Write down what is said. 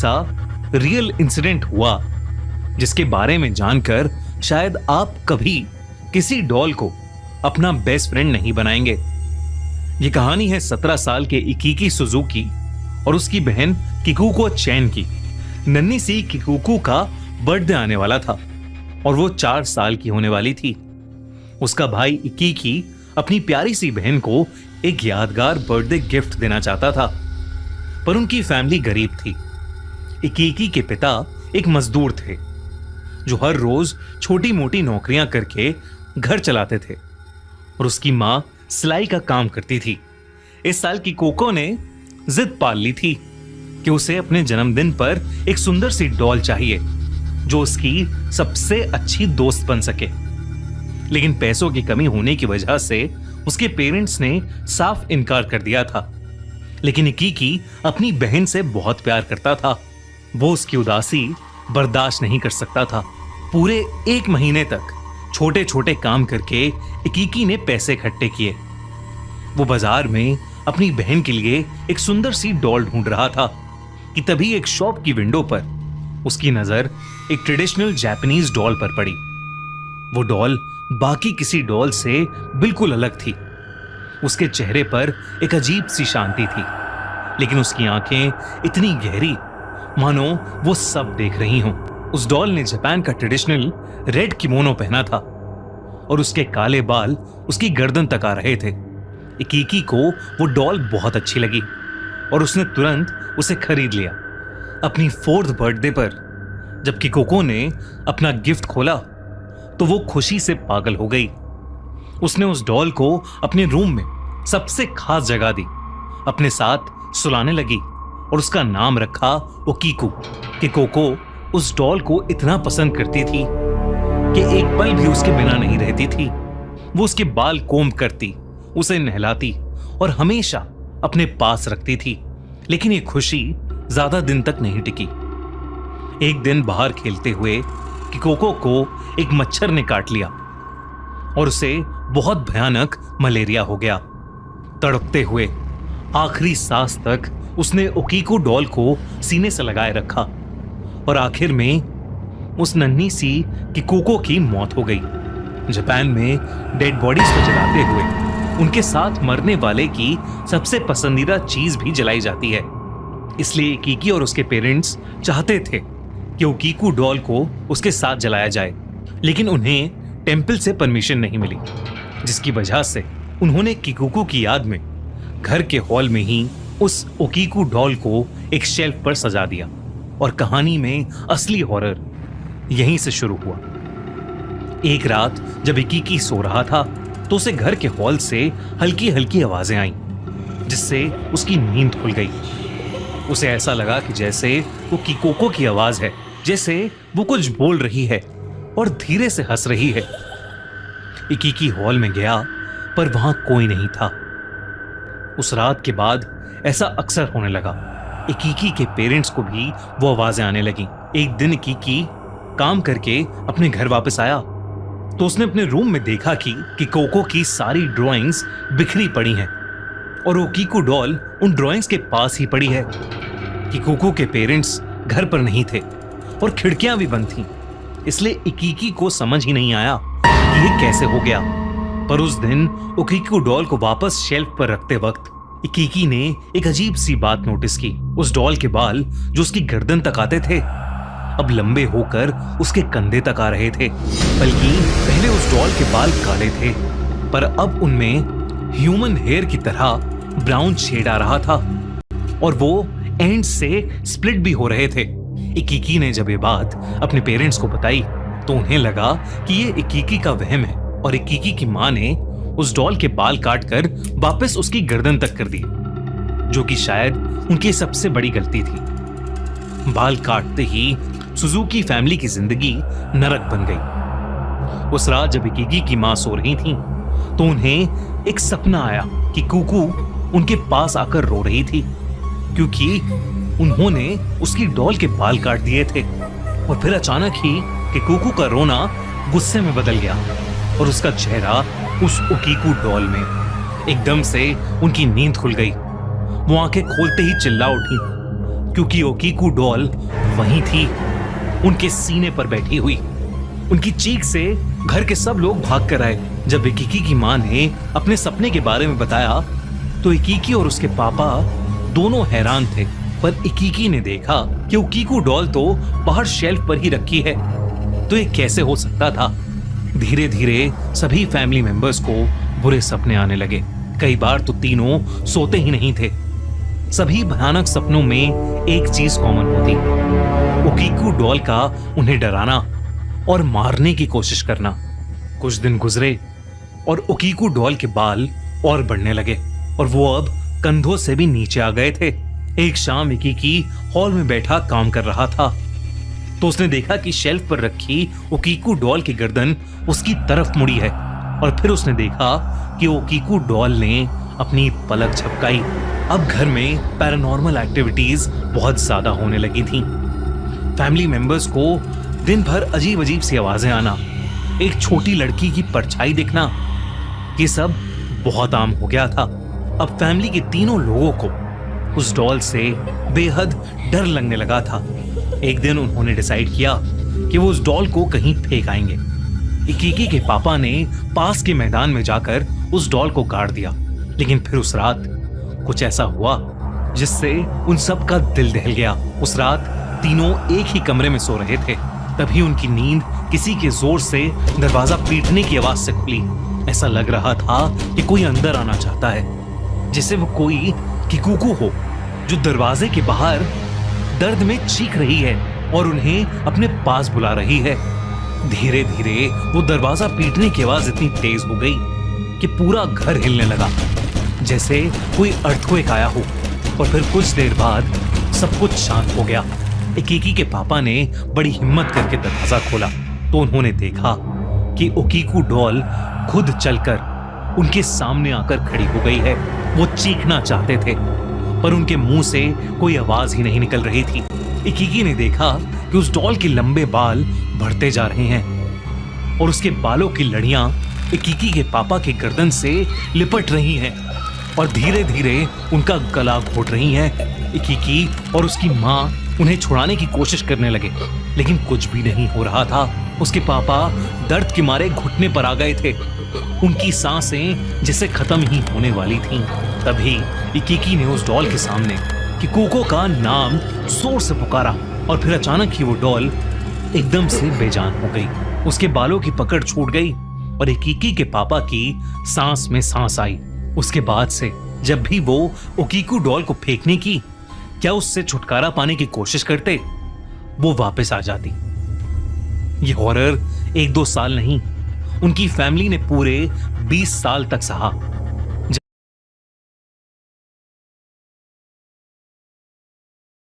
सा real incident हुआ जिसके बारे में जानकर शायद आप कभी किसी डॉल को अपना बेस्ट फ्रेंड नहीं बनाएंगे। ये कहानी है 17 साल के इकीकी सुजुकी और उसकी बहन किकुको चैन की। नन्ही सी किकुको का बर्थडे आने वाला था और वो 4 साल की होने वाली थी। उसका भाई इकीकी अपनी प्यारी सी बहन को एक यादगार बर्थडे गिफ्ट देना चाहता था, पर उनकी फैमिली गरीब थी। इकीकी के पिता एक मजदूर थे जो हर रोज छोटी मोटी नौकरियां करके घर चलाते थे और उसकी मां सिलाई का काम करती थी। इस साल की कोको ने जिद पाल ली थी कि उसे अपने जन्मदिन पर एक सुंदर सी डॉल चाहिए जो उसकी सबसे अच्छी दोस्त बन सके। लेकिन पैसों की कमी होने की वजह से उसके पेरेंट्स ने साफ इनकार कर दिया था। लेकिन इकीकी अपनी बहन से बहुत प्यार करता था। वो उसकी उदासी बर्दाश्त नहीं कर सकता था। पूरे 1 महीने तक छोटे छोटे काम करके इकीकी ने पैसे इकट्ठे किए। वो बाजार में अपनी बहन के लिए एक सुंदर सी डॉल ढूंढ रहा था कि तभी एक शॉप की विंडो पर उसकी नजर एक ट्रेडिशनल जापानीज डॉल पर पड़ी। वो डॉल बाकी किसी डॉल से बिल्कुल अलग थी। उसके चेहरे पर एक अजीब सी शांति थी, लेकिन उसकी आंखें इतनी गहरी मानो वो सब देख रही हों। उस डॉल ने जापान का ट्रेडिशनल रेड किमोनो पहना था और उसके काले बाल उसकी गर्दन तक आ रहे थे। इकीकी को वो डॉल बहुत अच्छी लगी और उसने तुरंत उसे खरीद लिया। अपनी 4th बर्थडे पर जब किकोको ने अपना गिफ्ट खोला तो वो खुशी से पागल हो गई। उसने उस डॉल को अपने रूम में सबसे खास जगह दी, अपने साथ सुलाने लगी और उसका नाम रखा ओकीकू। किकोको उस डॉल को इतना पसंद करती थी कि एक पल भी उसके बिना नहीं रहती थी। वो उसके बाल कोम्ब करती, उसे नहलाती और हमेशा अपने पास रखती थी। लेकिन ये खुशी ज्यादा दिन तक नहीं टिकी। एक दिन बाहर खेलते हुए किकोको को एक मच्छर ने काट लिया और उसे बहुत भयानक मलेरिया हो गया। तड़पते हुए आखिरी सांस तक उसने ओकीकू डॉल को सीने से लगाए रखा और आखिर में उस नन्ही सी किकोको की मौत हो गई। जापान में डेड बॉडीज को जलाते हुए उनके साथ मरने वाले की सबसे पसंदीदा चीज भी जलाई जाती है। इसलिए इकीकी और उसके पेरेंट्स चाहते थे कि ओकीकू डॉल को उसके साथ जलाया जाए, लेकिन उन्हें टेंपल से परमिशन नहीं मिली, जिसकी वजह से उन्होंने किकोको की याद में घर के हॉल में ही उस ओकीकू डॉल को एक शेल्फ पर सजा दिया। और कहानी में असली हॉरर यहीं से शुरू हुआ। एक रात जब इकीकी सो रहा था तो उसे घर के हॉल से हल्की हल्की आवाजें आईं, जिससे उसकी नींद खुल गई। उसे ऐसा लगा कि जैसे वो किकोको की आवाज है, जैसे वो कुछ बोल रही है और धीरे से हंस रही है। इकीकी हॉल में गया पर वहां कोई नहीं था। उस रात के बाद ऐसा अक्सर होने लगा। इकीकी के पेरेंट्स को भी वो आवाजें आने लगी। एक दिन इकीकी काम करके अपने घर वापस आया तो उसने अपने रूम में देखा कि किकोको की सारी ड्राइंग्स बिखरी पड़ी हैं और ओकीकू डॉल उन ड्राइंग्स के पास ही पड़ी है। किकोको के पेरेंट्स घर पर नहीं थे और खिड़कियां भी बंद थीं, इसलिए इकीकी को समझ ही नहीं आया कि ये कैसे हो गया। पर उस दिन ओकीकू डॉल को वापस शेल्फ पर रखते वक्त इकीकी ने एक अजीब सी बात नोटिस की। उस डॉल के बाल जो उसकी गर्दन तक आते थे अब लंबे होकर उसके कंधे तक आ रहे थे। बल्कि पहले उस डॉल के बाल काले थे पर अब उनमें ह्यूमन हेयर की तरह ब्राउन शेड आ रहा था और वो एंड से स्प्लिट भी हो रहे थे। इकीकी ने जब ये बात अपने पेरेंट्स को बताई तो उन्हें लगा कि ये इकीकी का वहम है और इकीकी की मां ने उस डॉल के बाल काटकर वापस उसकी गर्दन तक कर दिए, जो कि शायद उनकी सबसे बड़ी गलती थी। बाल काटते ही सुजुकी फैमिली की जिंदगी नरक बन गई। उस रात जब इकीकी की मां सो रही थी तो उन्हें एक सपना आया कि कुकू उनके पास आकर रो रही थी क्योंकि उन्होंने उसकी डॉल के बाल काट दिए थे। और फिर अचानक ही कि कुकू का रोना गुस्से में बदल गया और उसका चेहरा उस ओकीकू डॉल में। एकदम से उनकी नींद खुल गई। वो आंखें खोलते ही चिल्ला उठी, क्योंकि ओकीकू डॉल वहीं थी, उनके सीने पर बैठी हुई। उनकी चीख से घर के सब लोग भाग कर आए। जब इकिकी की मां ने अपने सपने के बारे में बताया तो इकिकी और उसके पापा दोनों हैरान थे। पर इकिकी ने देखा कि ओकीकू डॉल तो बाहर शेल्फ पर ही रखी है, तो ये कैसे हो सकता था। धीरे धीरे सभी फैमिली मेंबर्स को बुरे सपने आने लगे। कई बार तो तीनों सोते ही नहीं थे। सभी भयानक सपनों में एक चीज कॉमन होती, ओकीकू डॉल का उन्हें डराना और मारने की कोशिश करना। कुछ दिन गुजरे और ओकीकू डॉल के बाल और बढ़ने लगे और वो अब कंधों से भी नीचे आ गए थे। एक शाम इकिकी हॉल में बैठा काम कर रहा था तो उसने देखा कि शेल्फ पर रखी ओकीकू डॉल की गर्दन उसकी तरफ मुड़ी है और फिर उसने देखा कि ओकीकू डॉल ने अपनी पलक झपकाई। अब घर में पैरानॉर्मल एक्टिविटीज बहुत ज्यादा होने लगी थीं। फैमिली मेंबर्स को दिन भर अजीब अजीब सी आवाजें आना, एक छोटी लड़की की परछाई दिखना, ये सब बहुत आम हो गया था। अब फैमिली के तीनों लोगों को उस डॉल से बेहद डर लगने लगा था। एक दिन उन्होंने डिसाइड किया कि वो उस डॉल को कहीं फेंक आएंगे। इकिकी के पापा ने पास के मैदान में जाकर उस डॉल को गाड़ दिया, लेकिन फिर उस रात कुछ ऐसा हुआ जिससे उन सब का दिल दहल गया। उस रात तीनों एक ही कमरे में सो रहे थे, तभी उनकी नींद किसी के जोर से दरवाजा पीटने की आवाज से खुली। ऐसा लग रहा था कि कोई अंदर आना चाहता है, जैसे वो कोई किकुकू हो जो दरवाजे के बाहर दर्द में चीख रही है और उन्हें अपने पास बुला रही है। धीरे धीरे वो दरवाजा पीटने की आवाज इतनी तेज हो गई कि पूरा घर हिलने लगा, जैसे कोई अर्थक्वेक आया हो। और फिर कुछ देर बाद सब कुछ शांत हो गया। इकिकी के पापा ने बड़ी हिम्मत करके दरवाजा खोला तो उन्होंने देखा कि ओकीकू डॉल खुद चलकर उनके सामने आकर खड़ी हो गई है। वो चीखना चाहते थे पर उनके मुंह से कोई आवाज ही नहीं निकल रही थी। इकिकी ने देखा कि उस डॉल के लंबे बाल बढ़ते जा रहे हैं और उसके बालों की लड़ियां इकिकी के पापा के गर्दन से लिपट रही हैं और धीरे धीरे उनका गला घोट रही हैं। इकिकी और उसकी मां उन्हें छुड़ाने की कोशिश करने लगे, लेकिन कुछ भी नहीं हो रहा था। उसके पापा दर्द के मारे घुटने पर आ गए थे, उनकी सांसें जैसे खत्म ही होने वाली थीं। तभी इकिकी ने उस डॉल के सामने किकुको का नाम जोर से पुकारा और फिर अचानक ही वो डॉल एकदम से बेजान हो गई। उसके बालों की पकड़ छूट गई और इकिकी के पापा की सांस में सांस आई। उसके बाद से जब भी वो ओकीकू डॉल को फेंकने की क्या उससे छुटकारा पाने की कोशिश करते, वो वापस आ जाती। ये हॉरर 1-2 साल नहीं, उनकी फैमिली ने पूरे 20 साल तक सहा।